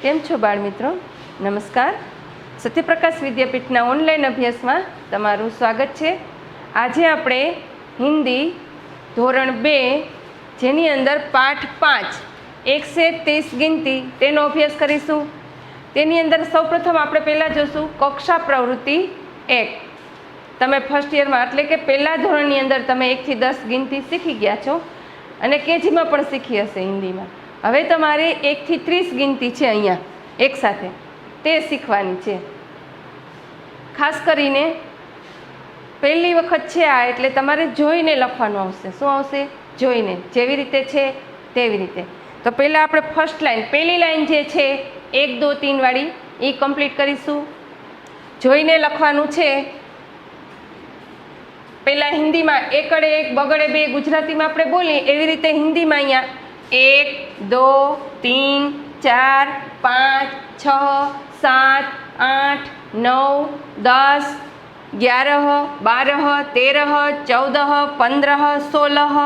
કેમ છો બાળમિત્રો? નમસ્કાર. સત્યપ્રકાશ વિદ્યાપીઠના ઓનલાઈન અભ્યાસમાં તમારું સ્વાગત છે. આજે આપણે હિન્દી ધોરણ 2 જેની અંદર પાઠ 5 1 से 30 ગિનતી તેનો અભ્યાસ કરીશું. તેની અંદર સૌપ્રથમ આપણે પહેલાં જોશું કક્ષા પ્રવૃત્તિ 1. તમે ફર્સ્ટ યરમાં એટલે કે પહેલા ધોરણની અંદર તમે 1 થી 10 ગિનતી શીખી ગયા છો અને કેજીમાં પણ શીખી હશે હિન્દીમાં. હવે તમારે 1 થી 30 ગિનતી છે અહીંયા એકસાથે તે શીખવાની છે. ખાસ કરીને પહેલી વખત છે આ, એટલે તમારે જોઈને લખવાનું આવશે. શું આવશે? જોઈને, જેવી રીતે છે તેવી રીતે. તો પહેલાં આપણે ફર્સ્ટ લાઈન, પહેલી લાઈન જે છે 1 2 3 વાળી એ કમ્પ્લીટ કરીશું. જોઈને લખવાનું છે. પહેલાં હિન્દીમાં એકડે 1 બગડે 2 ગુજરાતીમાં આપણે બોલીએ એવી રીતે હિન્દીમાં અહીંયા 1 2 3 4 5 6 7 8 9 10 11 12 13 14 15 16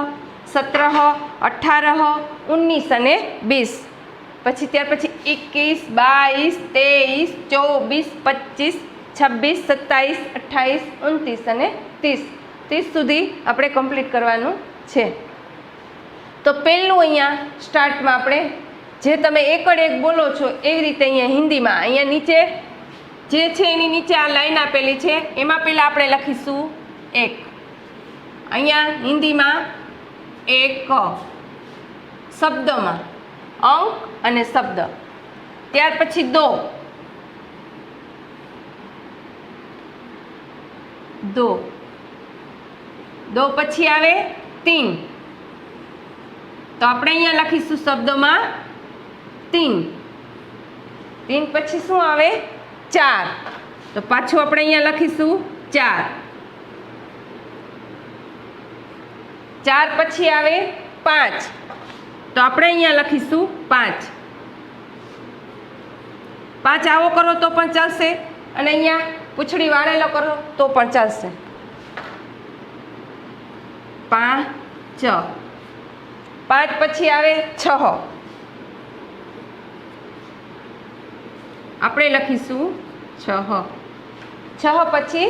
17 18 19 અને 20. પછી ત્યાર પછી 21 22 23 24 25 26 27 28 29 અને 30 સુધી આપણે કમ્પ્લીટ કરવાનું છે. તો પહેલું અહીંયા સ્ટાર્ટમાં આપણે જે તમે એકડ 1 બોલો છો એવી રીતે અહીંયા હિન્દીમાં અહીંયા નીચે જે છે એની નીચે આ લાઈન આપેલી છે એમાં પહેલાં આપણે લખીશું 1. અહીંયા હિન્દીમાં 1 શબ્દમાં અંક અને શબ્દ. ત્યાર પછી 2 પછી આવે 3. તો આપણે અહીંયા લખીશું શબ્દમાં 3. પછી શું આવે? 4. તો પાછું આપણે અહીંયા લખીશું 4. પછી આવે 5. તો આપણે અહીંયા લખીશું 5. આવો કરો તો પણ ચાલશે અને અહીંયા પૂંછડી વાળેલો કરો તો પણ ચાલશે. 5. પછી આવે 6. આપણે લખીશું 6. પછી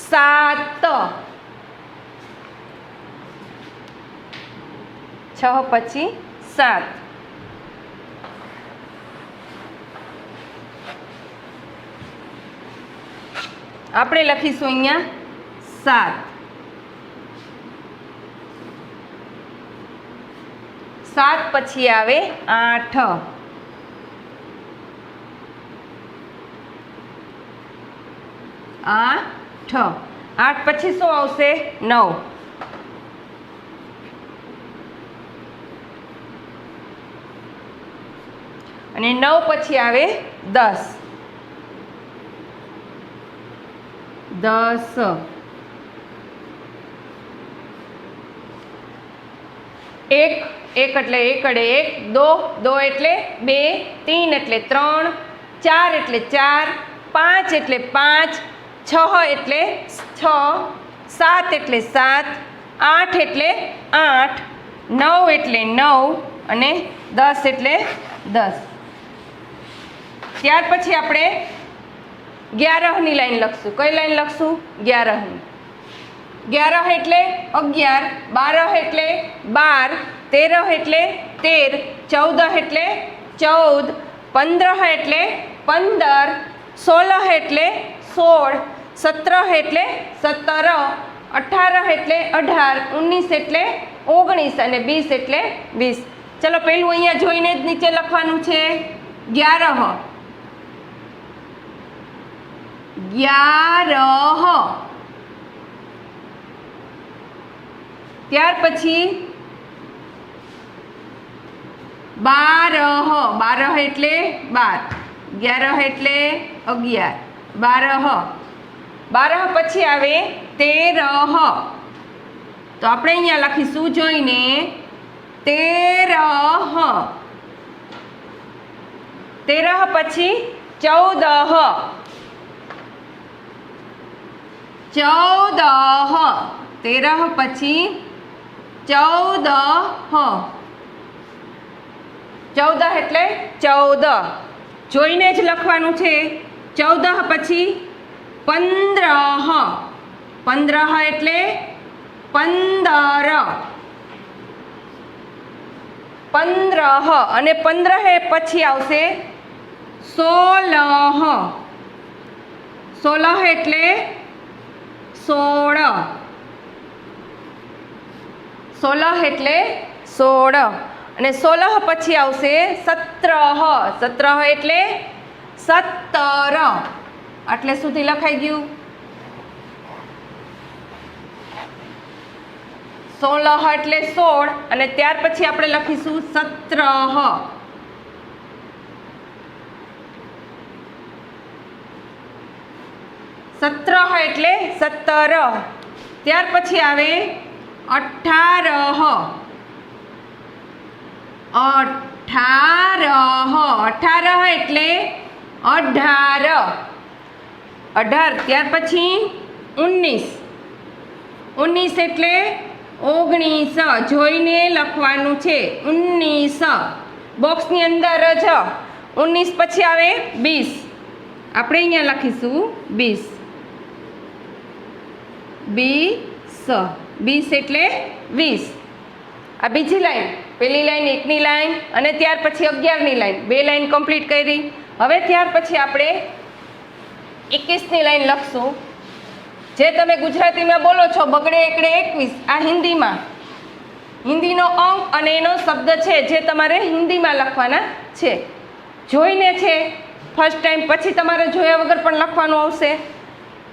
7. 6 પછી 7. આપણે લખીશું અહીંયા 7. 7 પછી આવે 8. 8 પછી શું આવશે? 9. અને 9 પછી આવે 10. 1 એટલે એકડે 1, 2 એટલે 2, 3 એટલે 3, 4 એટલે 4, 5 એટલે 5, 6 એટલે 6, 7 એટલે 7, 8 એટલે 8, 9 એટલે 9 અને 10 એટલે 10. ત્યાર પછી આપણે 11ની લાઈન લખશું. કઈ લાઈન લખશું? 11ની. 11 એટલે 11, 12 એટલે 12, 13 એટલે 13, 14 એટલે 14, 15 એટલે 15, 16 એટલે 16, 17 એટલે 17, 18 એટલે 18, 19 એટલે 19 અને 20 એટલે 20. ચલો પહેલું અહીંયા જોઈને જ નીચે લખવાનું છે 11. 11. ત્યાર પછી 12. 12 એટલે 12, 11 એટલે 11, 12. 12 પછી આવે 13. તો આપણે અહીંયા લખીશું જોઈને 13. 13 પછી 14. 14. 13 પછી 14. 14 એટલે 14. જોઈને જ લખવાનું છે. 14 પછી 15, 15 એટલે 15, 15 અને 15 પછી આવશે 16, 16 એટલે 16, 16 એટલે 16 અને 16 પછી આવશે 17, 17 એટલે 17. આટલે સુધી લખાઈ ગયું. 16 એટલે 16 અને ત્યાર પછી આપણે લખીશું 17. 17 એટલે 17. ત્યાર પછી આવે 18, 18, 18 એટલે 18, 18. ત્યાર પછી 19, 19 એટલે 19. જોઈને લખવાનું છે 19. બોક્સની અંદર જ 19 પછી આવે 20. આપણે અહીંયા લખીશું 20, 20, 20 એટલે 20. આ બીજી લાઈન, પહેલી લાઈન 1ની લાઈન અને ત્યાર પછી 11ની લાઈન, 2 લાઈન કમ્પ્લીટ કરી. હવે ત્યાર પછી આપણે 21ની લાઈન લખશું. જે તમે ગુજરાતીમાં બોલો છો બગડે એકડે 21, આ હિન્દીમાં, હિન્દીનો અંક અને એનો શબ્દ છે જે તમારે હિન્દીમાં લખવાના છે. જોઈને છે ફર્સ્ટ ટાઈમ, પછી તમારે જોયા વગર પણ લખવાનું આવશે.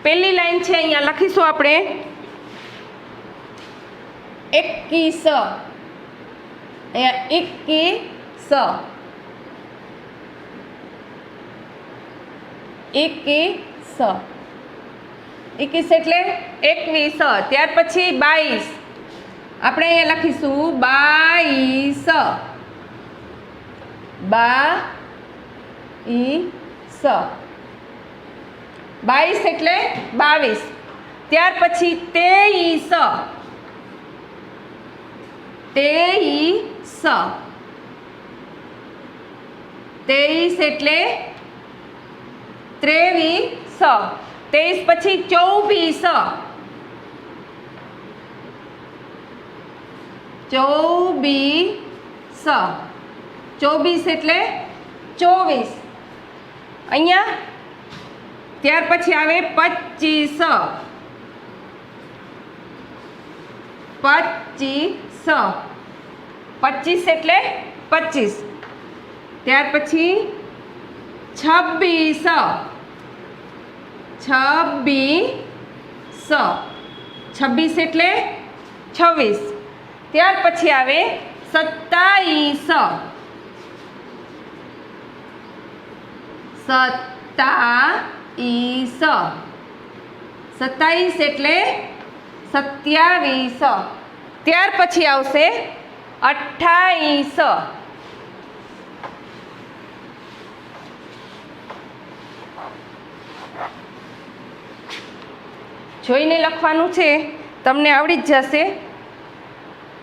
પહેલી લાઈન છે અહીંયા લખીશું આપણે 21, અહીંયા 21, 21, 21 એટલે 21. ત્યાર પછી 22, આપણે અહીંયા લખીશું 22, 22, 22 એટલે 22. ત્યાર પછી 23, 23, 23 એટલે 23. 23 પછી 24, 24, 24 એટલે 24. અહીંયા ત્યાર પછી આવે 25, 25, 25 એટલે 25. ત્યાર પછી 26, 26, 26 એટલે 26. ત્યાર પછી આવે 27, 27, 27 એટલે 27. ત્યાર પછી આવશે 28, જોઈને લખવાનું છે, તમને આવડી જ જશે.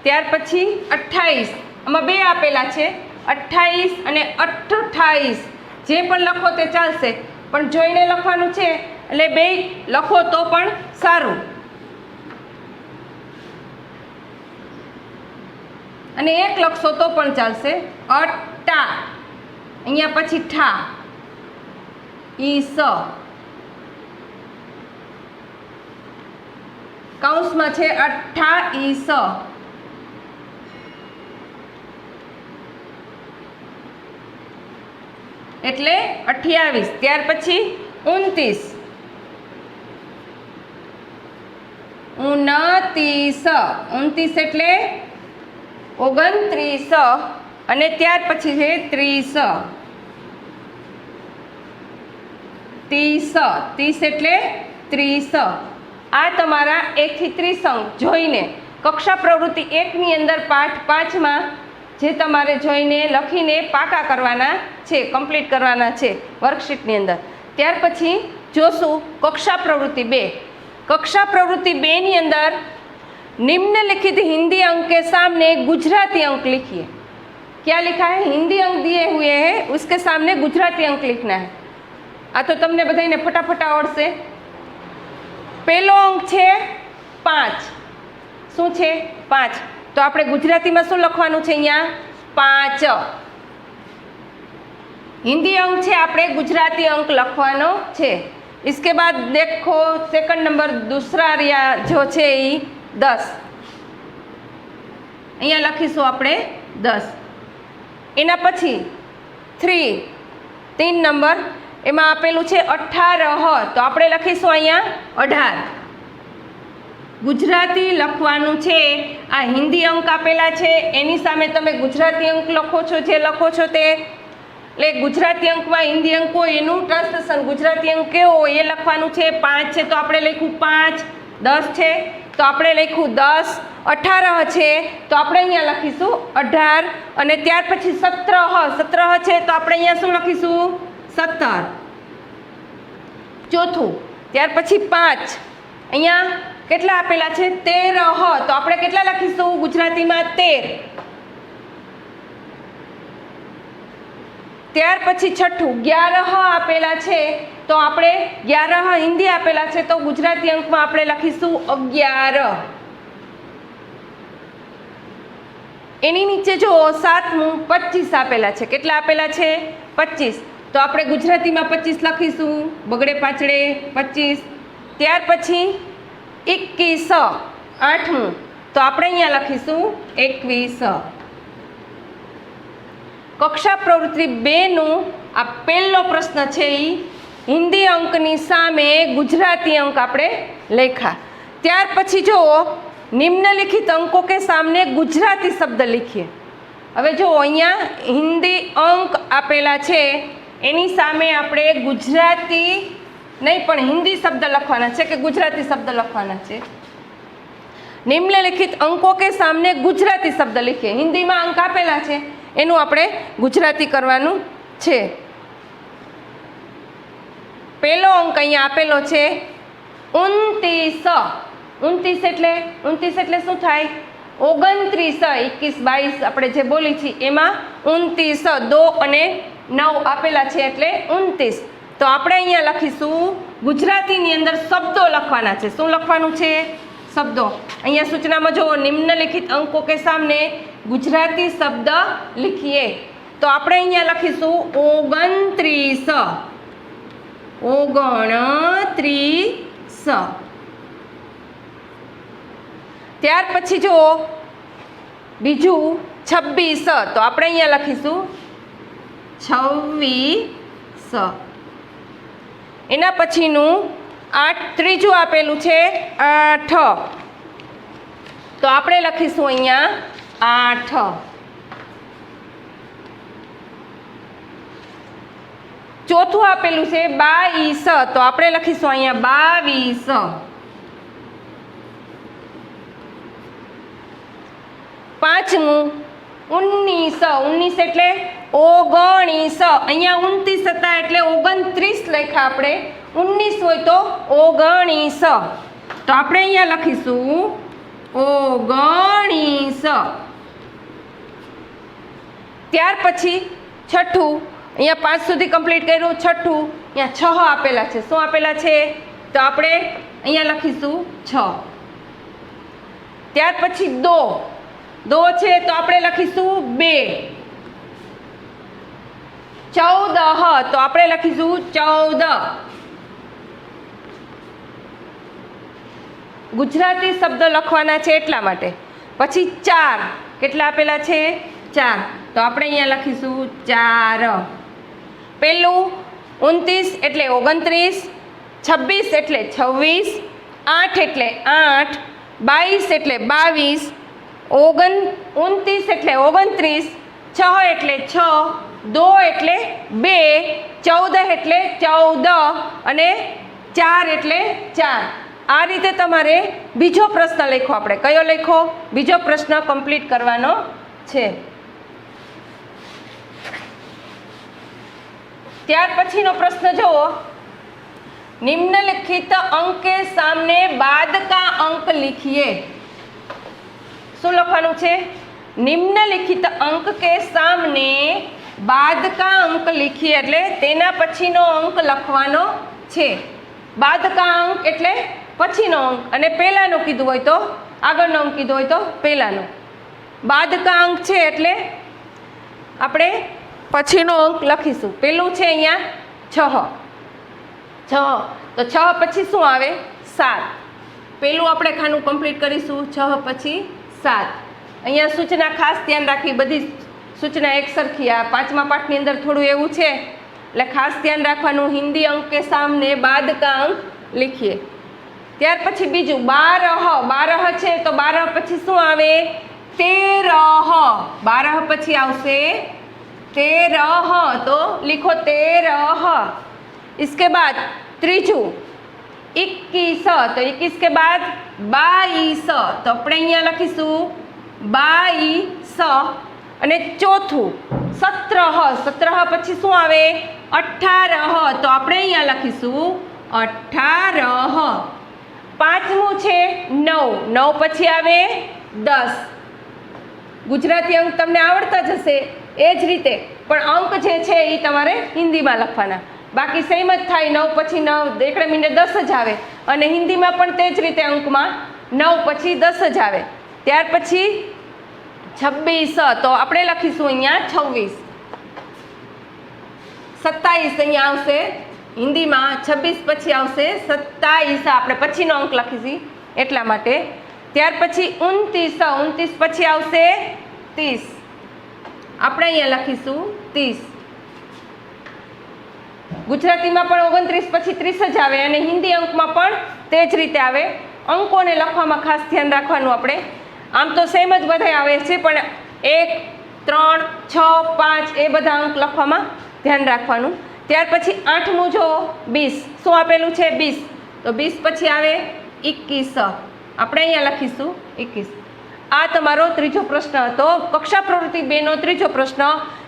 ત્યાર પછી 28, આમાં 2 આપેલા છે, 28 અને 28. જે પણ લખો તે ચાલશે, પણ જોઈને લખવાનું છે એટલે 2 લખો તો પણ સારું. અને 1 લખશો તો પણ ચાલશે. અટ્ટા, અહીંયા પછી ઠા, ઈસ, કૌંસમાં છે 28, એટલે 28. ત્યાર પછી 29, 29, 29 એટલે 29 અને ત્યાર પછી છે 30, 30, 30 એટલે 30. આ તમારા 1 થી 30 અંક જોઈને કક્ષા પ્રવૃત્તિ 1ની અંદર પાઠ 5માં જે તમારે જોઈને લખીને પાકા કરવાના છે, કમ્પ્લીટ કરવાના છે વર્કશીટની અંદર. ત્યાર પછી જોશું કક્ષા પ્રવૃત્તિ 2. कक्षा प्रवृत्ति 2 ની अंदर निम्नलिखित हिंदी अंक के सामने गुजराती अंक लिखिए. क्या लिखा है? हिंदी अंक दिए हुए हैं, उसके सामने गुजराती अंक लिखना है। आ तो तमने बधाईने फटाफट आवड़शे। पहलो अंक छे 5। शुं छे 5, तो आपणे गुजरातीमां शुं लखवानुं छे? अहींया 5। हिंदी अंक छे आपणे गुजराती अंक लखवानो छे। इसके बाद देखो सेकंड नंबर दूसरा रिया जो छे 10। अहींया लखीशुं आपणे 10। एना पछी 3 नंबर एमां आपेलुं छे 18, तो आपणे लखीशुं अहींया 18। गुजराती लखवानुं छे। आ हिंदी अंक आपेला छे एनी सामे तमे गुजराती अंक लखो छो, जे लखो छो ते। એટલે ગુજરાતી અંકમાં હિન્દી અંક હોય એનું ટ્રાન્સલેશન ગુજરાતી અંક કેવો હોય એ લખવાનું છે। 5 છે તો આપણે લખ્યું 5, 10 છે તો આપણે લખ્યું 10, 18 છે તો આપણે અહીંયા લખીશું 18 અને ત્યાર પછી 17 છે તો આપણે અહીંયા શું લખીશું? 17। ચોથું ત્યાર પછી 5, અહીંયા કેટલા આપેલા છે? 13, તો આપણે કેટલા લખીશું ગુજરાતીમાં? 13। ત્યાર પછી છઠ્ઠું 11 આપેલા છે તો આપણે 11 હિન્દી આપેલા છે તો ગુજરાતી અંકમાં આપણે લખીશું 11। એની નીચે જો 7મું 25 આપેલા છે। કેટલા આપેલા છે? 25, તો આપણે ગુજરાતીમાં 25 લખીશું, બગડે પાછળે 25। ત્યાર પછી 21, 8મું, તો આપણે અહીંયા લખીશું 21। कक्षा प्रवृत्ति 2 आ पहलो प्रश्न है हिंदी अंकनी सामे गुजराती अंक आपणे लेखा। त्यार पछी जो निम्नलिखित अंकों के सामने गुजराती शब्द लिखिए। हवे जो अहींया हिंदी अंक आपेला छे एनी सामे आपणे गुजराती नहीं पण हिंदी शब्द लखवाना छे के गुजराती शब्द लखवाना छे। निम्नलिखित अंकों के सामने गुजराती शब्द लिखिए। हिंदी में अंक आपेला छे एनु आपणे गुजराती करवानुं छे। पहलो अंक अहींया आपेलो छे 29। 29 एटले शुं थाय? 29, 21, 22 आपणे जे बोली छी एमां 29, 2 અને 9 आपेला छे एटले 29। तो आपणे अहींया लखीशुं गुजरातीनी अंदर शब्दों लखवाना छे। शुं लखवानुं छे? शब्दों। अहींया सूचनामां जो निम्नलिखित अंकों के सामने गुजराती शब्द लिखिए, तो आपणे अहींया लखीशुं 29। 29। त्यार पछी जो बीजू 26, तो आपणे अहींया लखीशुं 26। एना पछीनुं 8 त्रीजું आपेલું છે 8, तो આપણે લખીશું અહીંયા 8। ચોથું આપેલું છે 22, તો આપણે લખીશું અહીંયા 22। પાંચમું 19, 19 એટલે 19, અહીંયા 29 હતા એટલે 29 લખ્યા આપણે। 19 હોય તો 19, તો આપણે અહીંયા લખીશું 19। ત્યાર પછી છઠ્ઠું, અહીંયા 5 સુધી કમ્પ્લીટ કર્યું। છઠ્ઠું અહીંયા 6 આપેલા છે। શું આપેલા છે? તો આપણે અહીંયા લખીશું 6। ત્યાર પછી 2 છે તો આપણે લખીશું 2। 14, તો આપણે લખીશું 14। गुजराती शब्द लखवाना छे एटला माटे। पछी 4, केटला आपेला छे? 4, तो आपणे अहींया लखीशुं 4। पहेलुं 29 एटले 29, 26 एटले 26, 8 एटले 8, 22 एटले 22, 29 एटले 29, 6 एटले 6, 2 एटले 2, 14 एटले 14 अने 4 एटले 4। आ रीते तमारे बीजो प्रश्न लखो। आपणे कयो लखो? बीजो प्रश्न कम्प्लीट करवानो छे। त्यार पछीनो प्रश्न जो निम्नलिखित अंक के सामने बाद का अंक लिखिए। शुं लखवानुं छे? निम्नलिखित अंक के सामने बाद का अंक लिखिए એટલે તેના પછીનો અંક લખવાનો છે. बाद का अंक એટલે પછીનો અંક અને પહેલાનો કીધું હોય તો આગળનો અંક કીધું હોય તો પહેલાનો. बाद का अंक છે એટલે આપણે પછીનો અંક લખીશું. પેલું છે અહીંયા 6 તો 6 પછી શું આવે 7. પેલું આપણે ખાનું કમ્પ્લીટ કરીશું. 6 પછી 7. અહીંયા સૂચના ખાસ ધ્યાન રાખવી, બધી સૂચના એક સરખી. આ 5મા પાઠની અંદર થોડું એવું છે એટલે ખાસ ધ્યાન રાખવાનું. હિન્દી અંક કે સામને बाद का अंक लिखिए. ત્યાર પછી બીજું 12 છે તો 12 પછી શું આવે 13. 12 પછી આવશે 13 તો लिखो 13. इसके बाद ત્રીજું 21 तो 21 के बाद 22 तो આપણે અહીંયા લખીશું 22. અને ચોથું 17 પછી શું આવે 18 તો આપણે અહીંયા લખીશું 18. પાંચમું છે 9 પછી આવે 10. ગુજરાતી અંક તમને આવડતા જ હશે એ જ રીતે, પણ અંક જે છે એ તમારે હિન્દીમાં લખવાના. બાકી સેમ જ થાય. 9 પછી 9 એકડે મીંડે 10 જ આવે અને હિન્દીમાં પણ તે જ રીતે અંકમાં 9 પછી 10 જ આવે. ત્યાર પછી 26 તો આપણે લખીશું અહીંયા 26. 27 અહીંયા આવશે હિન્દીમાં, 26 પછી આવશે 27. આપણે પછીનો અંક લખીશું એટલા માટે. ત્યાર પછી 29 પછી આવશે 30. આપણે અહીંયા લખીશું 30. ગુજરાતીમાં પણ 29 પછી 30 જ આવે અને હિન્દી અંકમાં પણ તે જ રીતે આવે. અંકોને લખવામાં ખાસ ધ્યાન રાખવાનું. આપણે આમ તો સેમ જ બધા આવે છે, પણ 1, 3, 6, 5 એ બધા અંક લખવામાં ધ્યાન રાખવાનું. ત્યાર પછી 8મું જો 20 શું આપેલું છે 20 તો 20 પછી આવે 21. આપણે અહીંયા લખીશું 21. આ તમારો ત્રીજો પ્રશ્ન હતો. કક્ષા પ્રવૃત્તિ 2 નો ત્રીજો પ્રશ્ન,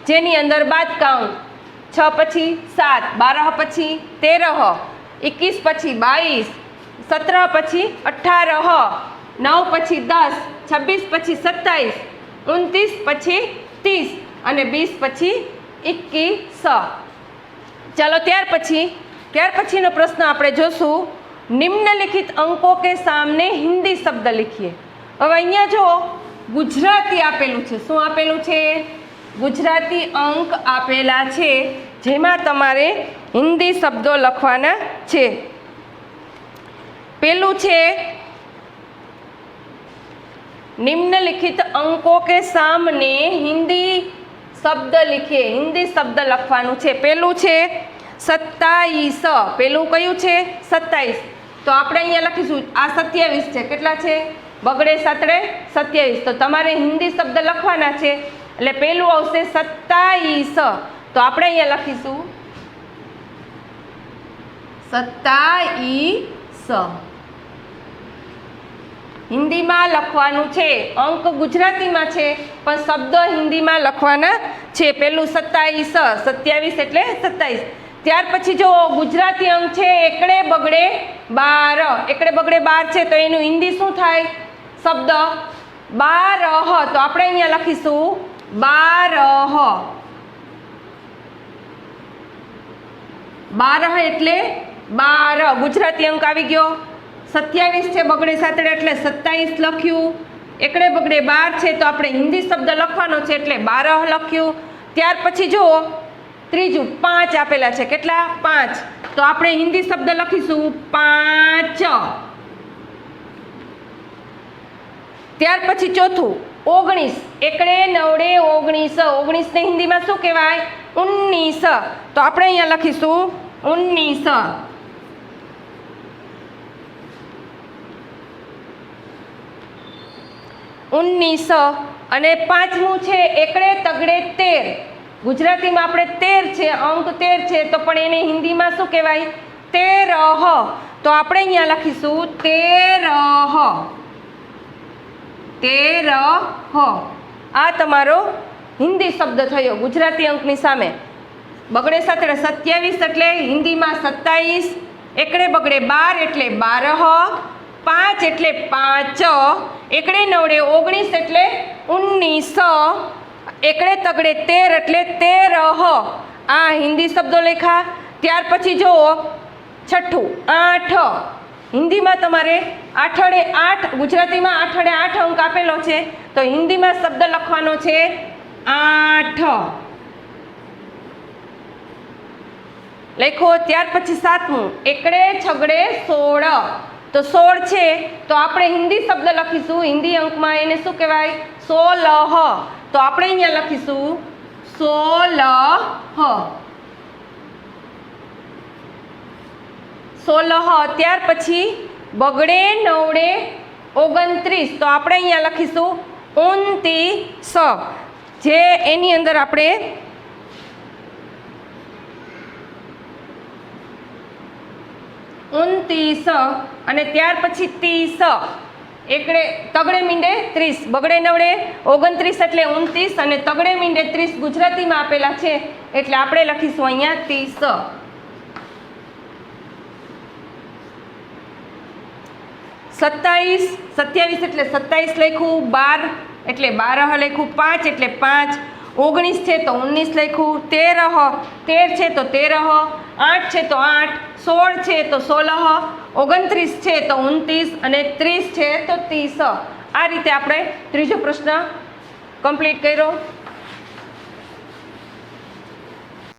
જેની અંદર बाद का अंक 6 પછી 7, 12 પછી 13, 21 પછી 22, 17 પછી 18, 9 પછી 10, 26 પછી 27, 29 પછી 30 અને 20 પછી 21. ચાલો ત્યાર પછીનો પ્રશ્ન આપણે જોશું. નિમ્નલિખિત અંકો કે સામને હિન્દી શબ્દ लिखिए. હવે અહીંયા જો ગુજરાતી આપેલું છે. શું આપેલું છે? ગુજરાતી અંક આપેલા છે, જેમાં તમારે હિન્દી શબ્દો લખવાના છે. પેલું છે નિમ્નલિખિત અંકો કે સામને હિન્દી શબ્દ लिखिए. હિન્દી શબ્દ લખવાનું છે. પેલું છે 27. પેલું કયું છે 27. તો આપણે અહીંયા લખીશું આ 27 છે. કેટલા છે? બગડે સાતડે 27. તો તમારે હિન્દી શબ્દ લખવાના છે એટલે પેલું આવશે 27. તો આપણે અહીંયા લખીશું 27. હિન્દીમાં લખવાનું છે. અંક ગુજરાતીમાં છે પણ શબ્દ હિન્દીમાં લખવાના છે. પેલું 27, 27 એટલે 27. ત્યાર પછી જો ગુજરાતી અંક છે એકડે બગડે 12. એકડે બગડે 12 છે તો એનું હિન્દી શું થાય શબ્દ 12. તો આપણે અહીંયા લખીશું 12. 12 એટલે 12 ગુજરાતી અંક આવી ગયો. 27 છે બગડે સાતડે એટલે 27 લખ્યું. એકડે બગડે 12 છે તો આપણે હિન્દી શબ્દ લખવાનો છે એટલે 12 લખ્યું. ત્યાર પછી જુઓ ત્રીજું 5 આપેલા છે. કેટલા? 5. તો આપણે હિન્દી શબ્દ લખીશું 5. ત્યાર પછી ચોથું 19. એકડે નવડે 19. 19 ને હિન્દીમાં શું કહેવાય? 19. તો આપણે અહીંયા લખીશું 19. અને પાંચમું છે એકડે તગડે 13. ગુજરાતીમાં આપણે 13 છે, અંક 13 છે, તો પણ એને હિન્દીમાં શું કહેવાય? 13. તો આપણે અહીંયા લખીશું 13. 13. આ તમારો હિન્દી શબ્દ થયો ગુજરાતી અંકની સામે. બગડે સાતડે 27 એટલે હિન્દીમાં 27. એકડે બગડે 12 એટલે 12. 5 એટલે 5. એકડે નવડે 19 એટલે 19. એકડે તગડે તેર એટલે તેરહ, આ હિન્દી શબ્દો લખ્યા. ત્યાર પછી જુઓ છઠ્ઠું આઠ. હિન્દીમાં તમારે આઠડે આઠ, ગુજરાતીમાં આઠડે આઠ અંક આપેલો છે, તો હિન્દીમાં શબ્દ લખવાનો છે આઠ. લખો. ત્યાર પછી સાતમું એકડે છગડે 16, તો 16 છે તો આપણે હિન્દી શબ્દ લખીશું, હિન્દી અંકમાં એને શું કહેવાય? 16. તો આપણે અહીંયા લખીશું 16. 16. ત્યાર પછી બગડે નવડે 29, તો આપણે અહીંયા લખીશું 29, જે એની અંદર આપણે 29. અને ત્યાર પછી 30, એકડે તગડે મીંડે 30, બગડે નવડે 29 એટલે 29, અને તગડે મીંડે 30 ગુજરાતીમાં આપેલા છે એટલે આપણે લખીશું અહીંયા 30. 27, 27 એટલે 27 લખ્યું. 12 એટલે 12 લખ્યું. 5 એટલે 5. 19 છે તો 19 લખ્યું. 13 છે તો 13. 8 છે તો 8. 16 છે તો 16. 29 છે તો 29 અને 30 છે તો 30. આ રીતે આપણે ત્રીજો પ્રશ્ન કમ્પ્લીટ કર્યો.